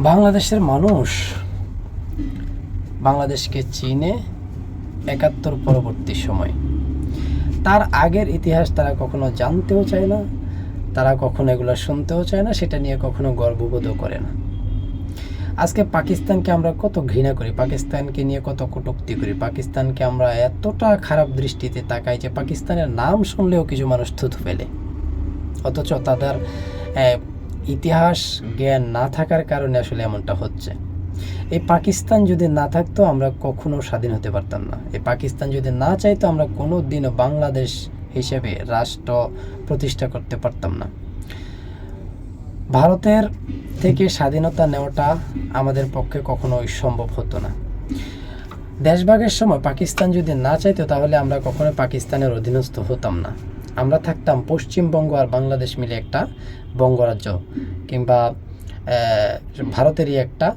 বাংলাদেশের মানুষ বাংলাদেশকে চিনে ৭১ পরবর্তী সময়। তার আগের ইতিহাস তারা কখনো জানতেও চায় না, তারা কখনো এগুলো শুনতেও চায় না, সেটা নিয়ে কখনো গর্ববোধও করে না। আজকে পাকিস্তানকে আমরা কত ঘৃণা করি, পাকিস্তানকে নিয়ে কত কটূক্তি করি, পাকিস্তানকে আমরা এতটা খারাপ দৃষ্টিতে তাকাই যে পাকিস্তানের নাম শুনলেও কিছু মানুষ থুথু ফেলে। অথচ তাদের ইতিহাস জ্ঞান না থাকার কারণে আসলে এমনটা হচ্ছে। এই পাকিস্তান যদি না থাকতো আমরা কখনো স্বাধীন হতে পারতাম না। এই পাকিস্তান যদি না চাইতো আমরা কোনো দিনও বাংলাদেশ হিসেবে রাষ্ট্র প্রতিষ্ঠা করতে পারতাম না। ভারতের থেকে স্বাধীনতা নেওয়াটা আমাদের পক্ষে কখনোই সম্ভব হতো না। দেশভাগের সময় পাকিস্তান যদি না চাইতো তাহলে আমরা কখনোই পাকিস্তানের অধীনস্থ হতাম না। আমরা থাকতাম পশ্চিমবঙ্গ আর বাংলাদেশ মিলে একটা বঙ্গরাজ্য, কিংবা ভারতেরই একটা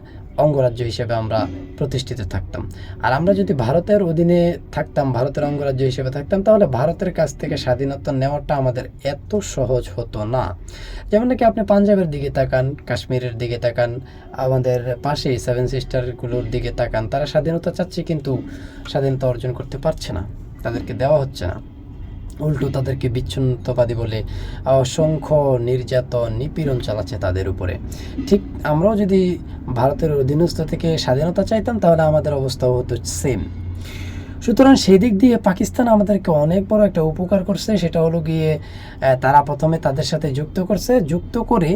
অঙ্গরাজ্য হিসেবে আমরা প্রতিষ্ঠিত থাকতাম। আর আমরা যদি ভারতের অধীনে থাকতাম, ভারতের অঙ্গরাজ্য হিসেবে থাকতাম, তাহলে ভারতের কাছ থেকে স্বাধীনতা নেওয়াটা আমাদের এত সহজ হতো না। যেমন নাকি আপনি পাঞ্জাবের দিকে তাকান, কাশ্মীরের দিকে তাকান, আমাদের পাশেই 7 সিস্টারগুলোর দিকে তাকান। তারা স্বাধীনতা চাচ্ছে কিন্তু স্বাধীনতা অর্জন করতে পারছে না, তাদেরকে দেওয়া হচ্ছে না। উল্টো তাদেরকে বিচ্ছিন্নতাবাদী বলে অসংখ্য নির্যাতন নিপীড়ন চালাচ্ছে তাদের উপরে। ঠিক আমরাও যদি ভারতের অধীনস্থ থেকে স্বাধীনতা চাইতাম তাহলে আমাদের অবস্থাও হতো সেম। সুতরাং সেই দিক দিয়ে পাকিস্তান আমাদেরকে অনেক বড় একটা উপকার করছে। সেটা হলো গিয়ে তারা প্রথমে তাদের সাথে যুক্ত করে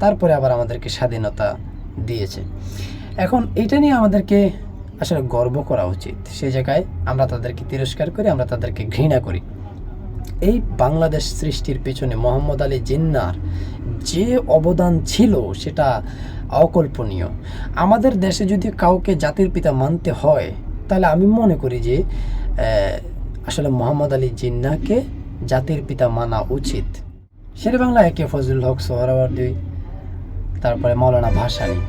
তারপরে আবার আমাদেরকে স্বাধীনতা দিয়েছে। এখন এটা নিয়ে আমাদেরকে আসলে গর্ব করা উচিত। সেই জায়গায় আমরা তাদেরকে তিরস্কার করি, আমরা তাদেরকে ঘৃণা করি। এই বাংলাদেশ সৃষ্টির পেছনে মোহাম্মদ আলী জিন্নাহর যে অবদান ছিল সেটা অকল্পনীয়। আমাদের দেশে যদি কাউকে জাতির পিতা মানতে হয় তাহলে আমি মনে করি যে আসলে মোহাম্মদ আলী জিন্নাহকে জাতির পিতা মানা উচিত। শেরে বাংলা একে ফজলুল হক সোহরাওয়ার্দী, তারপরে মৌলানা ভাসানী,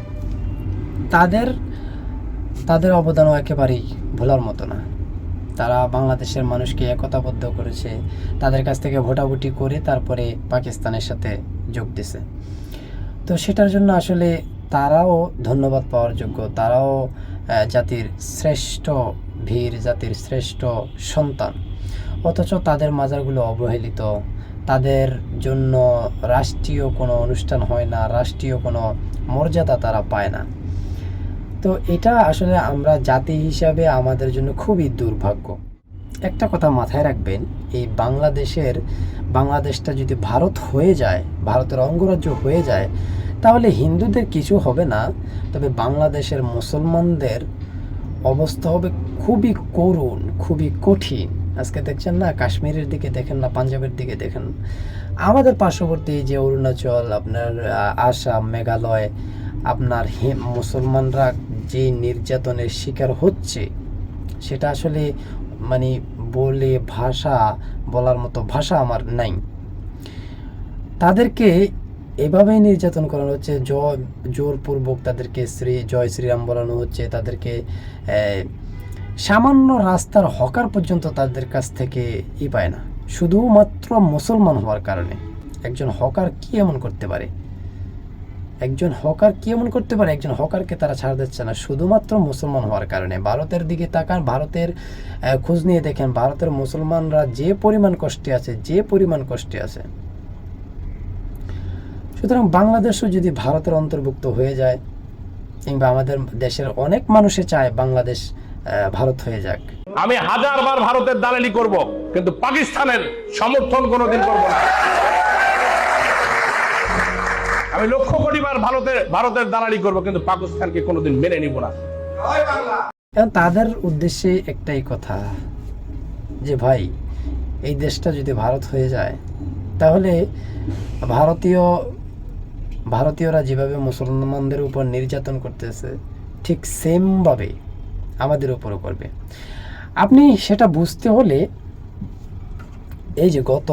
তাদের অবদানও একেবারেই ভোলার মতো না। তারা বাংলাদেশের মানুষকে একতাবদ্ধ করেছে, তাদের কাছ থেকে ভোটাভুটি করে তারপরে পাকিস্তানের সাথে যোগ দিছে। তো সেটার জন্য আসলে তারাও ধন্যবাদ পাওয়ার যোগ্য। তারাও জাতির শ্রেষ্ঠ বীর, জাতির শ্রেষ্ঠ সন্তান। অথচ তাদের মাজারগুলো অবহেলিত, তাদের জন্য রাষ্ট্রীয় কোনো অনুষ্ঠান হয় না, রাষ্ট্রীয় কোনো মর্যাদা তারা পায় না। তো এটা আসলে আমরা জাতি হিসাবে আমাদের জন্য খুবই দুর্ভাগ্য। একটা কথা মাথায় রাখবেন, এই বাংলাদেশটা যদি ভারত হয়ে যায়, ভারতের অঙ্গরাজ্য হয়ে যায়, তাহলে হিন্দুদের কিছু হবে না, তবে বাংলাদেশের মুসলমানদের অবস্থা হবে খুবই করুণ, খুবই কঠিন। আজকে দেখছেন না, কাশ্মীরের দিকে দেখেন না, পাঞ্জাবের দিকে দেখেন, আমাদের পার্শ্ববর্তী যে অরুণাচল, আপনার আসাম, মেঘালয়, আপনার মুসলমানরা যে নির্যাতনের শিকার হচ্ছে সেটা আসলে মানে বলার মতো ভাষা আমার নাই। তাদেরকে এভাবেই নির্যাতন করানো হচ্ছে, জোরপূর্বক তাদেরকে জয় শ্রীরাম বলানো হচ্ছে, তাদেরকে সামান্য রাস্তার হকার পর্যন্ত তাদের কাছ থেকে পায় না, শুধুমাত্র মুসলমান হওয়ার কারণে। একজন হকার কি এমন করতে পারে? একজন হকারকে তারা ছাড় দিচ্ছে না শুধুমাত্র মুসলমান হওয়ার কারণে। ভারতের দিকে তাকান, ভারতের খোঁজ নিয়ে দেখেন, ভারতের মুসলমানরা যে পরিমাণ কষ্টে আছে। সুতরাং বাংলাদেশও যদি ভারতের অন্তর্ভুক্ত হয়ে যায়, কিংবা আমাদের দেশের অনেক মানুষে চায় বাংলাদেশ ভারত হয়ে যাক। আমি 1000 বার ভারতের দালালি করব, কিন্তু পাকিস্তানের সমর্থন কোনোদিন করব না। আমি 1,00,000 কোটি বার ভারতের দালালি করব, কিন্তু পাকিস্তানকে কোনোদিন মেনে নিব না। তাদের উদ্দেশ্যে একটাই কথা যে ভাই, এই দেশটা যদি ভারত হয়ে যায় তাহলে ভারতীয়রা যেভাবে মুসলমানদের উপর নির্যাতন করতেছে ঠিক সেমভাবে আমাদের উপরও করবে। আপনি সেটা বুঝতে হলে এই যে গত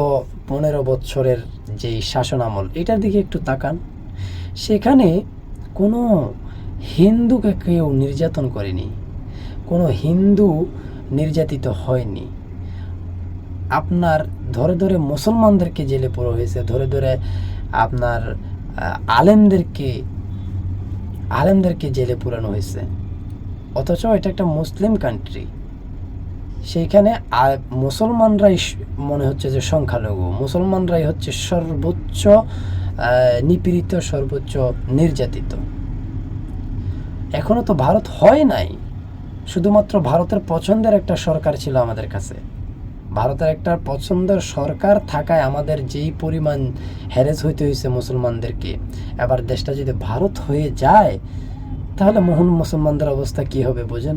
15 বছরের যেই শাসন আমল, এটার দিকে একটু তাকান। সেখানে কোনো হিন্দুকে কেউ নির্যাতন করেনি, কোনো হিন্দু নির্যাতিত হয়নি। আপনার ধরে মুসলমানদেরকে জেলে পুরো হয়েছে, ধরে আপনার আলেমদেরকে আলেমদেরকে জেলে পুরানো হয়েছে, অথচ এটা একটা মুসলিম কান্ট্রি। সেইখানে মুসলমানরাই মনে হচ্ছে যে সংখ্যালঘু, মুসলমানরাই হচ্ছে সর্বোচ্চ নিপীড়িত, সর্বোচ্চ নির্যাতিত। এখনো তো ভারত হয় নাই, শুধুমাত্র ভারতের পছন্দের একটা সরকার ছিল আমাদের কাছে। ভারতের একটা পছন্দের সরকার থাকায় আমাদের যেই পরিমাণ হ্যারেস হইতে হয়েছে মুসলমানদেরকে, এবার দেশটা যদি ভারত হয়ে যায় তাহলে মুসলমানদের অবস্থা কি হবে বোঝেন।